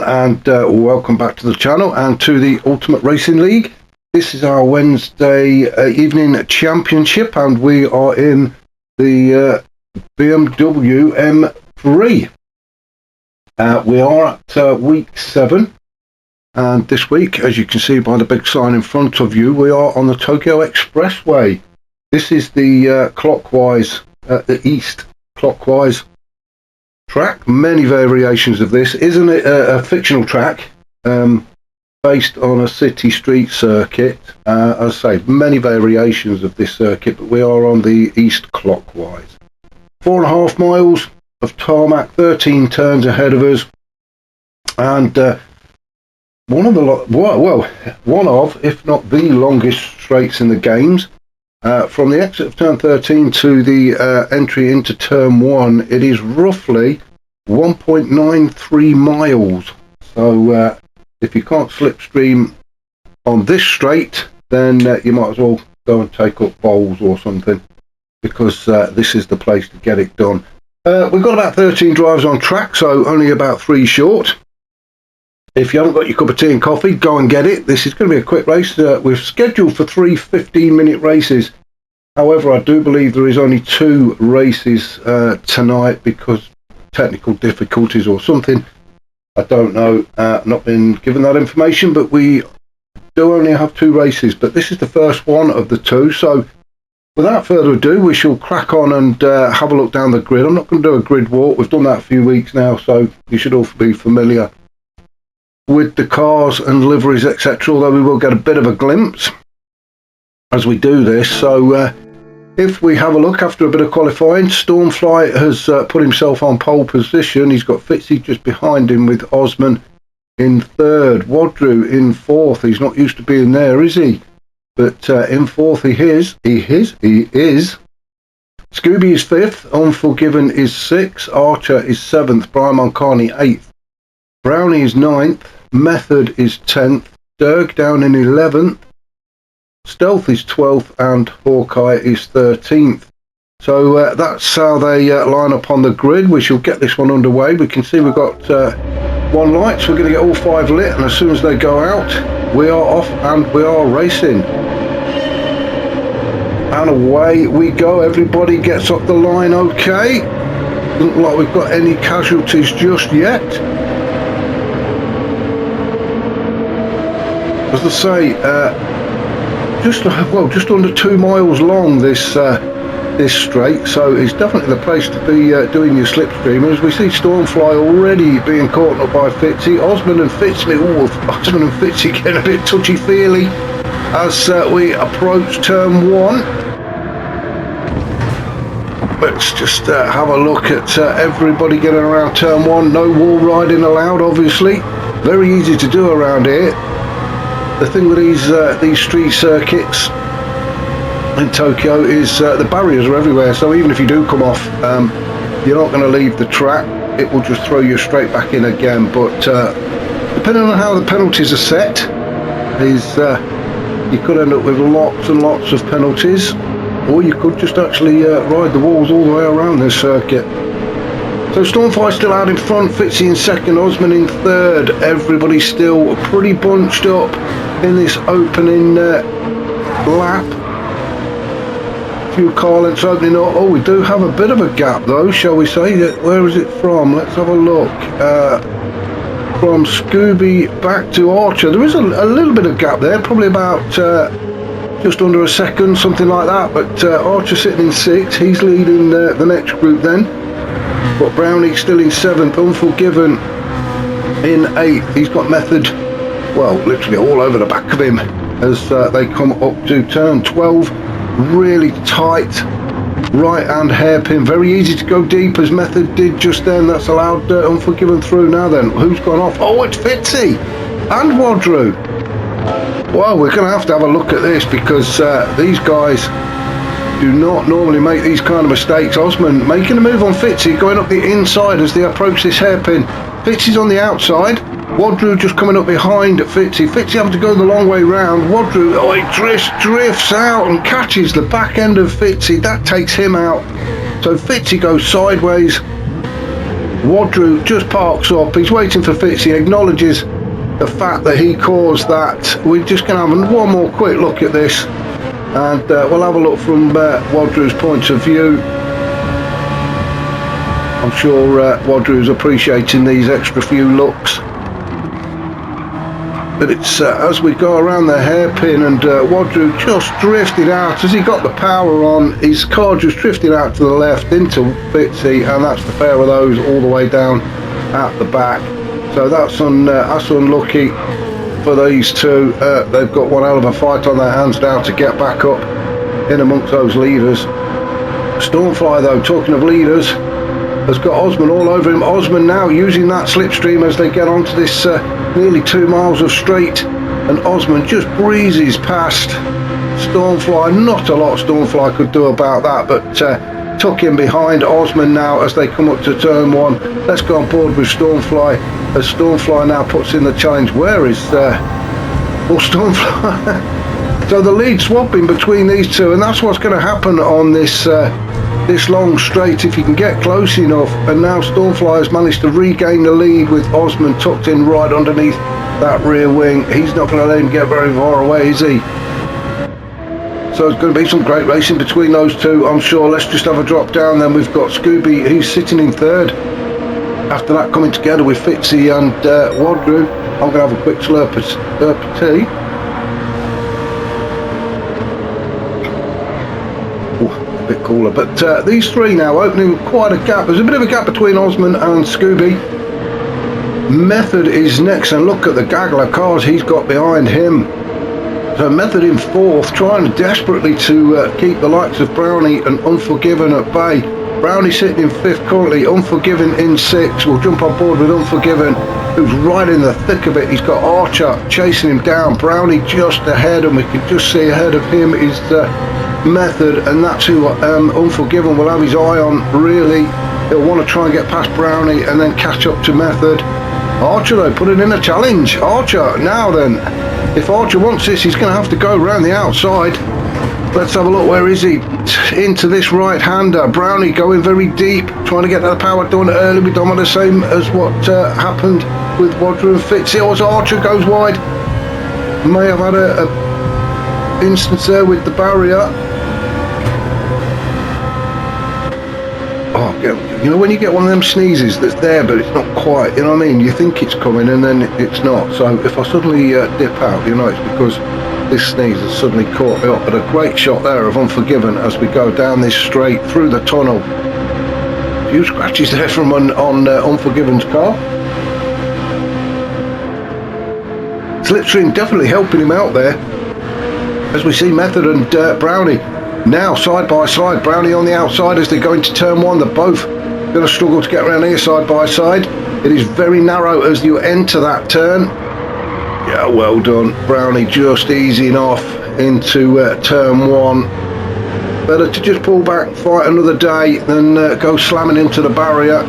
everyone, and welcome back to the channel and to the Ultimate Racing League. This is our Wednesday evening championship, and we are in the BMW M3. We are at week 7, and this week, as you can see by the big sign in front of you, we are on the Tokyo Expressway. This is the clockwise, the east clockwise track. Many variations of this. Isn't it a fictional track based on a city street circuit? As I say, many variations of this circuit, but we are on the east clockwise. 4.5 miles of tarmac, 13 turns ahead of us, and one of, if not the longest straights in the games. From the exit of turn 13 to the entry into turn 1, it is roughly 1.93 miles. So if you can't slipstream on this straight, then you might as well go and take up bowls or something, because this is the place to get it done. We've got about 13 drivers on track, so only about 3 short. If you haven't got your cup of tea and coffee, go and get it. This is going to be a quick race. We've scheduled for 3 15-minute races. However, I do believe there is only 2 races tonight because technical difficulties or something. I don't know. Not been given that information, but we do only have 2 races. But this is the first one of the 2. So without further ado, we shall crack on and have a look down the grid. I'm not going to do a grid walk. We've done that a few weeks now, so you should all be familiar with the cars and liveries, etc., although we will get a bit of a glimpse as we do this. So if we have a look after a bit of qualifying, Stormfly has put himself on pole position. He's got Fitzy just behind him with Osman in 3rd, Wadru in 4th. He's not used to being there, is he? But in 4th he is. Scooby is 5th, Unforgiven is 6th, Archer is 7th, Brian Moncani 8th, Brownie is 9th, Method is 10th, Derg down in 11th, Stealth is 12th, and Hawkeye is 13th. So that's how they line up on the grid. We shall get this one underway. We can see we've got 1 light, so we're going to get all 5 lit, and as soon as they go out, we are off and we are racing. And away we go. Everybody gets up the line okay. Doesn't look like we've got any casualties just yet. As I say, just under 2 miles long this this straight, so it's definitely the place to be doing your slipstream. As we see Stormfly already being caught up by Fitzy, Osman and Fitzy getting a bit touchy-feely as we approach turn 1. Let's just have a look at everybody getting around turn 1. No wall riding allowed, obviously. Very easy to do around here. The thing with these street circuits in Tokyo is the barriers are everywhere, so even if you do come off, you're not going to leave the track. It will just throw you straight back in again. But depending on how the penalties are set, you could end up with lots and lots of penalties, or you could just actually ride the walls all the way around this circuit. So Stormfly still out in front, Fitzy in 2nd, Osman in 3rd. Everybody still pretty bunched up in this opening lap. A few car lengths opening up. Oh, we do have a bit of a gap though, shall we say. Where is it from? Let's have a look. From Scooby back to Archer. There is a little bit of gap there, probably about just under a second, something like that. But Archer sitting in 6th, he's leading the next group then. But Brownie still in 7th, Unforgiven in 8th. He's got Method, well, literally all over the back of him as they come up to turn 12. Really tight right hand hairpin. Very easy to go deep as Method did just then. That's allowed Unforgiven through. Now then, who's gone off? Oh, it's Fitzy and Wadru. Well, we're going to have a look at this because these guys do not normally make these kind of mistakes. Osman making a move on Fitzy, going up the inside as they approach this hairpin. Fitzy's on the outside. Wadru just coming up behind Fitzy. Fitzy having to go the long way round. Wadru, oh, he drifts out and catches the back end of Fitzy. That takes him out. So Fitzy goes sideways Wadru just parks up, he's waiting for Fitzy, acknowledges the fact that he caused that. We're just going to have one more quick look at this, and we'll have a look from Wadru's point of view. I'm sure Wadru's appreciating these extra few looks. But it's as we go around the hairpin, and Wadru just drifted out. As he got the power on, his car just drifted out to the left into Fitzy, and that's the pair of those all the way down at the back. So that's unlucky for these two. They've got one hell of a fight on their hands now to get back up in amongst those leaders. Stormfly, though, talking of leaders, has got Osman all over him. Osman now using that slipstream as they get onto this nearly 2 miles of straight, and Osman just breezes past Stormfly. Not a lot Stormfly could do about that, but tuck in behind Osman now as they come up to turn 1. Let's go on board with Stormfly, as Stormfly now puts in the challenge. Where is Stormfly? So the lead swapping between these two, and that's what's going to happen on this this long straight if you can get close enough. And now Stormfly has managed to regain the lead with Osman tucked in right underneath that rear wing. He's not going to let him get very far away, is he? So it's going to be some great racing between those two, I'm sure. Let's just have a drop down then. We've got Scooby, who's sitting in third. After that, coming together with Fitzy and Wadru. I'm going to have a quick slurp of tea. Bit cooler, but these three now opening quite a gap. There's a bit of a gap between Osman and Scooby. Method is next, and look at the gaggle of cars he's got behind him. So Method in fourth, trying desperately to keep the likes of Brownie and Unforgiven at bay. Brownie sitting in fifth currently, Unforgiven in sixth. We'll jump on board with Unforgiven, who's right in the thick of it. He's got Archer chasing him down, Brownie just ahead, and we can just see ahead of him is Method, and that's who Unforgiven will have his eye on. Really, he'll want to try and get past Brownie and then catch up to Method. Archer, though, putting in a challenge. Archer, now then, if Archer wants this, he's going to have to go around the outside. Let's have a look. Where is he? Into this right-hander. Brownie going very deep, trying to get that power done early. We don't want the same as what happened with Wadru and Fitzy. As Archer goes wide, may have had a instance there with the barrier. Oh, you know when you get one of them sneezes that's there but it's not quite, you know what I mean? You think it's coming and then it's not. So if I suddenly dip out, you know it's because this sneeze has suddenly caught me up. But a great shot there of Unforgiven as we go down this straight through the tunnel. A few scratches there from on Unforgiven's car. Slipstream definitely helping him out there, as we see Method and Brownie now side by side. Brownie on the outside as they go into turn 1. They're both going to struggle to get around here side by side. It is very narrow as you enter that turn. Yeah, well done. Brownie just easing off into turn 1. Better to just pull back, fight another day than go slamming into the barrier.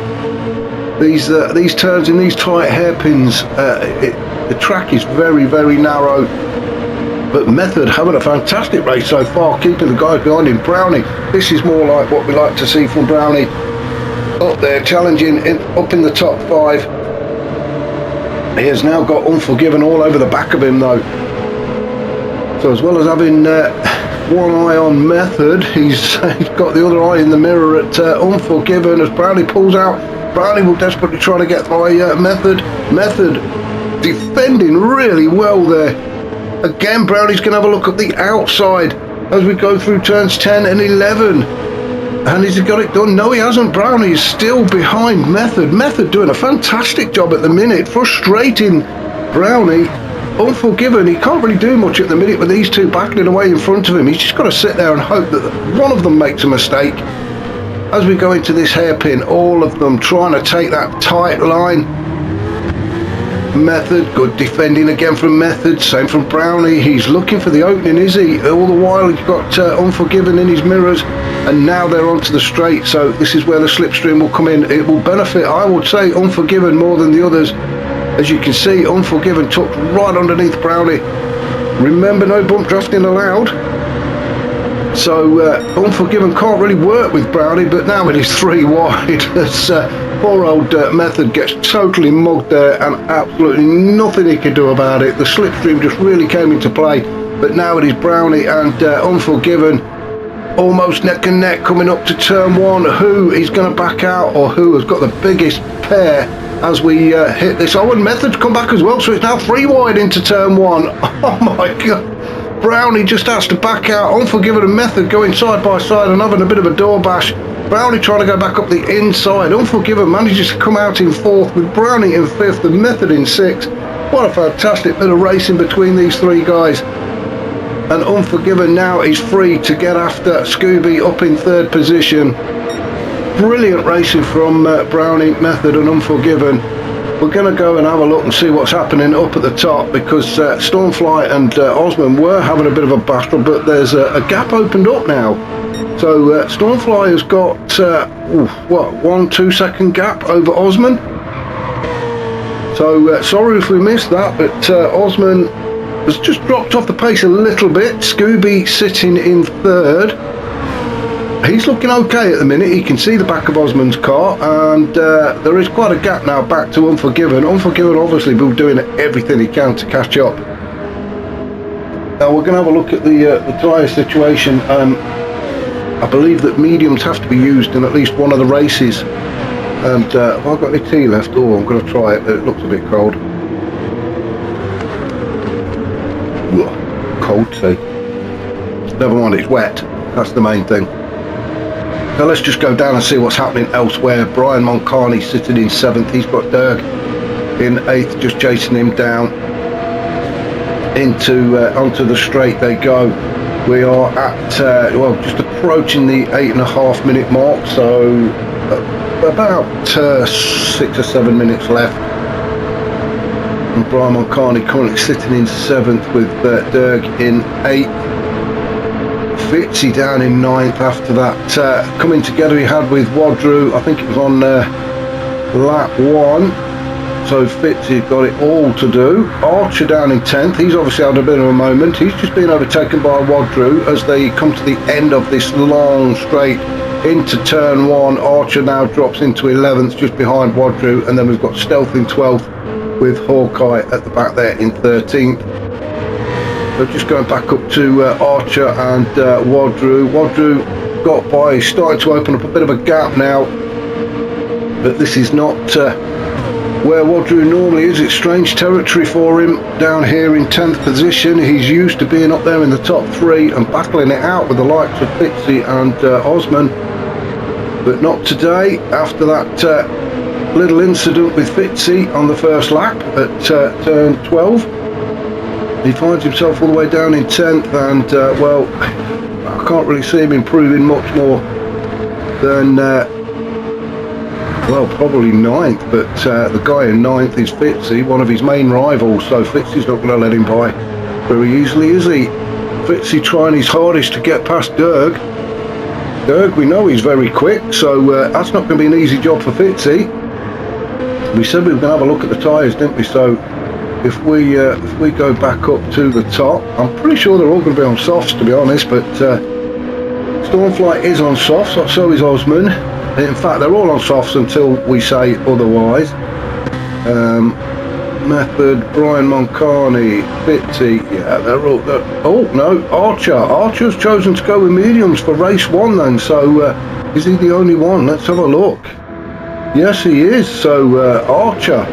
These turns in these tight hairpins, the track is very, very narrow. But Method having a fantastic race so far, keeping the guys behind him. Brownie, this is more like what we like to see from Brownie. Up there, challenging up in the top 5. He has now got Unforgiven all over the back of him though. So as well as having one eye on Method, he's got the other eye in the mirror at Unforgiven as Brownie pulls out. Brownie will desperately try to get by Method. Method defending really well there. Again, Brownie's going to have a look at the outside as we go through turns 10 and 11. And has he got it done? No, he hasn't. Brownie is still behind Method. Method doing a fantastic job at the minute, frustrating Brownie. Unforgiven, he can't really do much at the minute with these two battling away in front of him. He's just got to sit there and hope that one of them makes a mistake. As we go into this hairpin, all of them trying to take that tight line. Method, good defending again from Method, same from Brownie. He's looking for the opening, is he? All the while he's got Unforgiven in his mirrors, and now they're onto the straight, so this is where the slipstream will come in. It will benefit, I would say, Unforgiven more than the others. As you can see, Unforgiven tucked right underneath Brownie. Remember, no bump drafting allowed. So Unforgiven can't really work with Brownie, but now it is 3 wide as poor old Method gets totally mugged there and absolutely nothing he could do about it. The slipstream just really came into play, but now it is Brownie and Unforgiven almost neck and neck coming up to turn 1. Who is going to back out, or who has got the biggest pair as we hit this? Oh, and Method's come back as well, so it's now 3 wide into turn 1. Oh my god, Brownie just has to back out. Unforgiven and Method going side by side and having a bit of a door bash. Brownie trying to go back up the inside. Unforgiven manages to come out in 4th with Brownie in 5th and Method in 6th. What a fantastic bit of racing between these 3 guys. And Unforgiven now is free to get after Scooby up in 3rd position. Brilliant racing from Brownie, Method and Unforgiven. We're going to go and have a look and see what's happening up at the top, because Stormfly and Osman were having a bit of a battle, but there's a gap opened up now. So Stormfly has got, 1-2 second gap over Osman. So sorry if we missed that, but Osman has just dropped off the pace a little bit. Scooby sitting in 3rd. He's looking okay at the minute. He can see the back of Osman's car, and there is quite a gap now back to Unforgiven. Unforgiven obviously been doing everything he can to catch up. Now we're going to have a look at the tyre situation. I believe that mediums have to be used in at least one of the races. And have I got any tea left? Oh, I'm going to try it, but it looks a bit cold. Ugh, cold tea. Never mind, it's wet. That's the main thing. So let's just go down and see what's happening elsewhere. Brian Moncani sitting in 7th. He's got Derg in 8th, just chasing him down. Onto the straight they go. We are at, just approaching the 8.5 minute mark. So about 6 or 7 minutes left. And Brian Moncani currently sitting in 7th with Derg in 8th. Fitzy down in 9th after that coming together he had with Wadru. I think it was on lap 1. So Fitzy got it all to do. Archer down in 10th. He's obviously had a bit of a moment. He's just been overtaken by Wadru as they come to the end of this long straight into turn 1. Archer now drops into 11th just behind Wadru, and then we've got Stealth in 12th with Hawkeye at the back there in 13th. So just going back up to Archer and Wadru. Wadru got by, he's starting to open up a bit of a gap now, but this is not where Wadru normally is. It's strange territory for him down here in 10th position. He's used to being up there in the top 3 and battling it out with the likes of Fitzy and Osman, but not today after that little incident with Fitzy on the first lap at turn 12. He finds himself all the way down in 10th, and I can't really see him improving much more than probably 9th, but the guy in 9th is Fitzy, one of his main rivals, so Fitzy's not going to let him by very easily, is he? Fitzy trying his hardest to get past Derg. Derg, we know he's very quick, so that's not going to be an easy job for Fitzy. We said we were going to have a look at the tyres, didn't we? So if we go back up to the top, I'm pretty sure they're all going to be on softs, to be honest, but Stormfly is on softs, so is Osman. In fact, they're all on softs until we say otherwise. Method, Brian Moncani, Fitzy, yeah, they're all... oh, no, Archer. Archer's chosen to go with mediums for race 1 then, so is he the only one? Let's have a look. Yes, he is, so Archer.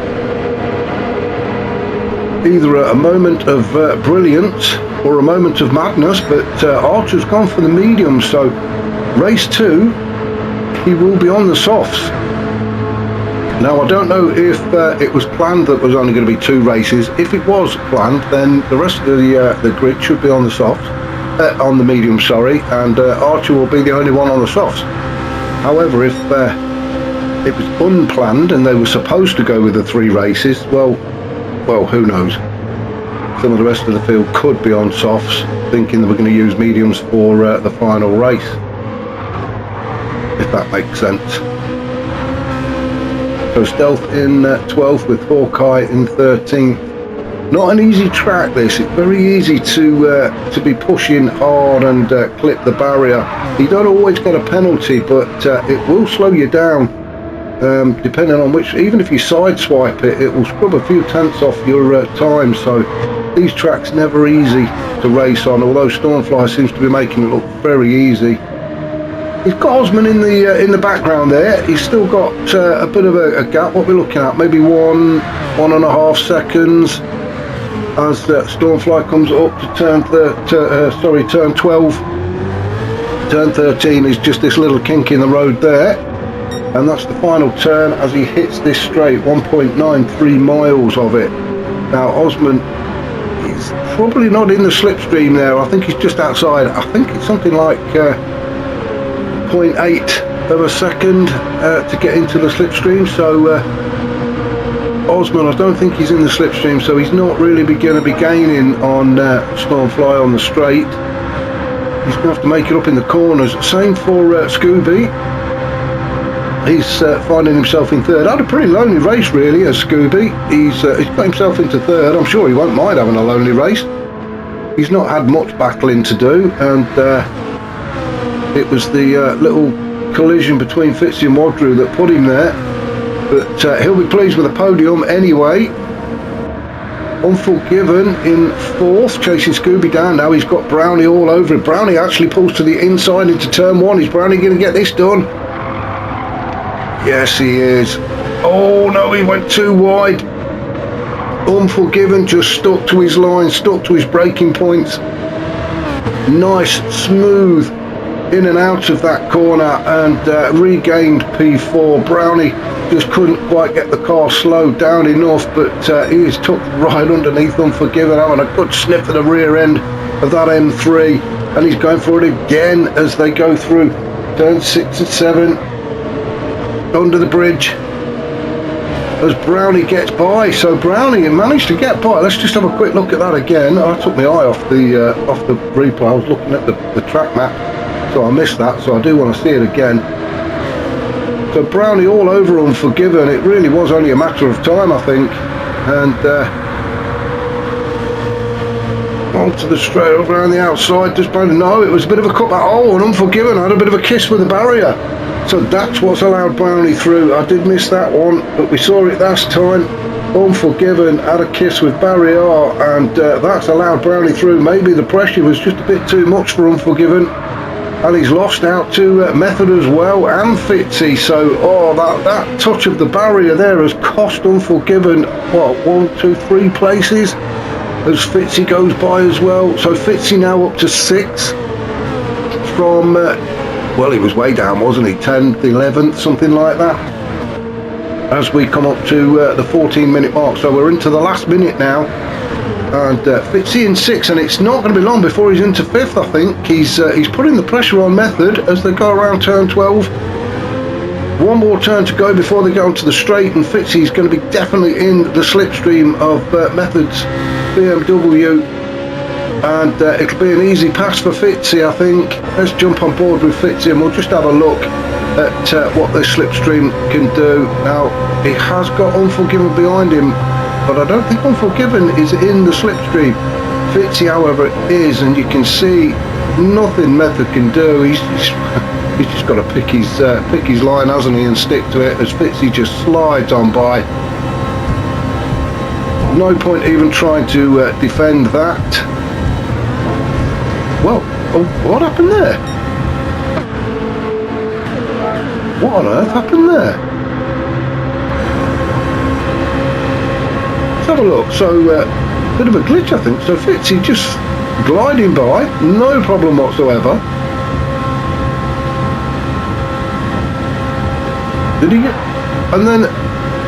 Either a moment of brilliance or a moment of madness, but Archer's gone for the mediums, so race 2 he will be on the softs. Now I don't know if it was planned that there was only going to be 2 races. If it was planned, then the rest of the grid should be on the softs, on the mediums, sorry, and Archer will be the only one on the softs. However, if it was unplanned and they were supposed to go with the 3 races, well, who knows? Some of the rest of the field could be on softs, thinking that we're going to use mediums for the final race, if that makes sense. So Stealth in 12th with Hawkeye in 13th. Not an easy track, this. It's very easy to be pushing hard and clip the barrier. You don't always get a penalty, but it will slow you down, depending on which. Even if you sideswipe it, it will scrub a few tenths off your time. So these tracks never easy to race on, although Stormfly seems to be making it look very easy. He's got Osman in the background there. He's still got a bit of a gap. What we're looking at, maybe 1.5 seconds, as Stormfly comes up to turn 12. Turn 13 is just this little kink in the road there, and that's the final turn as he hits this straight. 1.93 miles of it. Now Osman is probably not in the slipstream there. I think he's just outside. I think it's something like 0.8 of a second to get into the slipstream. So Osman, I don't think he's in the slipstream, so he's not really going to be gaining on Stormfly on the straight. He's going to have to make it up in the corners. Same for Scooby. He's finding himself in third. Had a pretty lonely race really as Scooby. He's got himself into third. I'm sure he won't mind having a lonely race. He's not had much battling to do, and it was the little collision between Fitzy and Wadru that put him there. But he'll be pleased with the podium anyway. Unforgiven in fourth, chasing Scooby down. Now he's got Brownie all over him. Brownie actually pulls to the inside into turn one. Is Brownie going to get this done? Yes, he is. Oh no, he went too wide. Unforgiven just stuck to his line, stuck to his braking points. Nice, smooth in and out of that corner, and regained P4. Brownie just couldn't quite get the car slowed down enough, but he is tucked right underneath Unforgiven, having a good sniff at the rear end of that M3, and he's going for it again as they go through turn 6 and 7 under the bridge as Brownie gets by. So Brownie managed to get by. Let's just have a quick look at that again. I took my eye off the replay. I was looking at the track map, so I missed that, so I do want to see it again. So Brownie all over Unforgiven. It really was only a matter of time, I think. And onto the straight over around the outside. Just no, it was a bit of a cut back. Oh, and Unforgiven had a bit of a kiss with the barrier. So that's what's allowed Brownie through. I did miss that one, but we saw it last time. Unforgiven had a kiss with barrier, and that's allowed Brownie through. Maybe the pressure was just a bit too much for Unforgiven. And he's lost out to Method as well, and Fitzy. So, that touch of the barrier there has cost Unforgiven, 1, 2, 3 places, as Fitzy goes by as well. So Fitzy now up to 6 from, well, he was way down, wasn't he? 10th, 11th, something like that, as we come up to the 14-minute mark. So we're into the last minute now. And Fitzy in 6, and it's not going to be long before he's into 5th. I think he's putting the pressure on Method as they go around turn 12. One more turn to go before they go onto the straight, and Fitzy's going to be definitely in the slipstream of Method's BMW, and it'll be an easy pass for Fitzy, I think. Let's jump on board with Fitzy and we'll just have a look at what this slipstream can do. Now he has got Unforgiven behind him, but I don't think Unforgiven is in the slipstream. Fitzy, however, is, and you can see nothing Method can do. He's just got to pick his line, hasn't he, and stick to it, as Fitzy just slides on by. No point even trying to defend that. Well, what happened there? What on earth happened there? Have a look. So bit of a glitch, I think. So Fitzy just gliding by, no problem whatsoever. Did he get? And then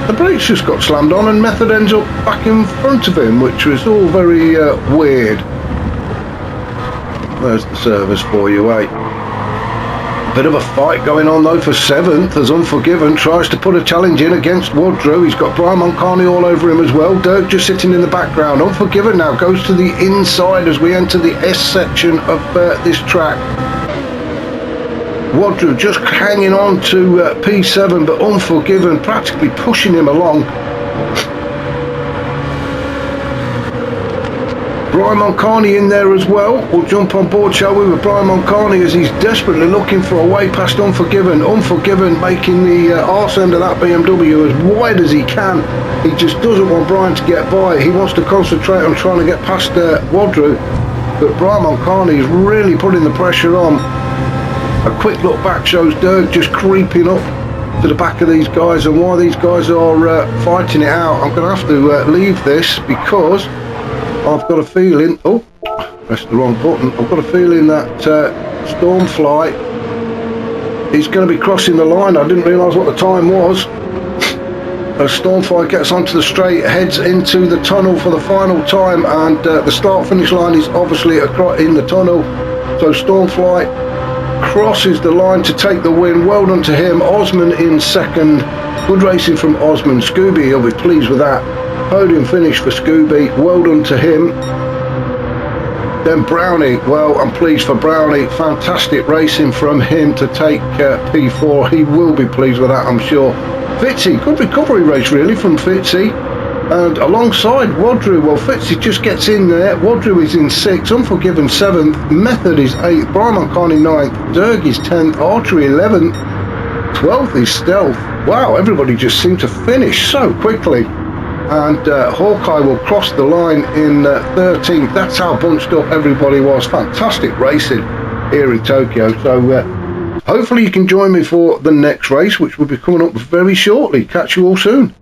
the brakes just got slammed on, and Method ends up back in front of him, which was all very weird. There's the service for you, eh? Bit of a fight going on though for 7th, as Unforgiven tries to put a challenge in against Wadru. He's got Brian Moncani all over him as well. Dirk just sitting in the background. Unforgiven now goes to the inside as we enter the S section of this track. Wadru just hanging on to P7, but Unforgiven practically pushing him along. Brian Moncani in there as well. We'll jump on board, shall we, with Brian Moncani as he's desperately looking for a way past Unforgiven. Unforgiven making the arse end of that BMW as wide as he can. He just doesn't want Brian to get by. He wants to concentrate on trying to get past Wadru. But Brian Moncani is really putting the pressure on. A quick look back shows Dirk just creeping up to the back of these guys, and while these guys are fighting it out, I'm going to have to leave this because I've got a feeling, oh, pressed the wrong button, I've got a feeling that Stormfly is going to be crossing the line. I didn't realise what the time was. As Stormfly gets onto the straight, heads into the tunnel for the final time, and the start finish line is obviously in the tunnel, so Stormfly crosses the line to take the win. Well done to him. Osman in second. Good racing from Osman. Scooby, he'll be pleased with that. Podium finish for Scooby. Well done to him. Then Brownie. Well, I'm pleased for Brownie. Fantastic racing from him to take P4. He will be pleased with that, I'm sure. Fitzy, good recovery race really from Fitzy. And alongside Wadru, well, Fitzy just gets in there. Wadru is in 6th, Unforgiven 7th, Method is 8th, Brian Moncani 9th, Derg is 10th, Archery 11th, 12th is Stealth. Wow, everybody just seemed to finish so quickly. And Hawkeye will cross the line in 13th. That's how bunched up everybody was. Fantastic racing here in Tokyo. So hopefully you can join me for the next race, which will be coming up very shortly. Catch you all soon.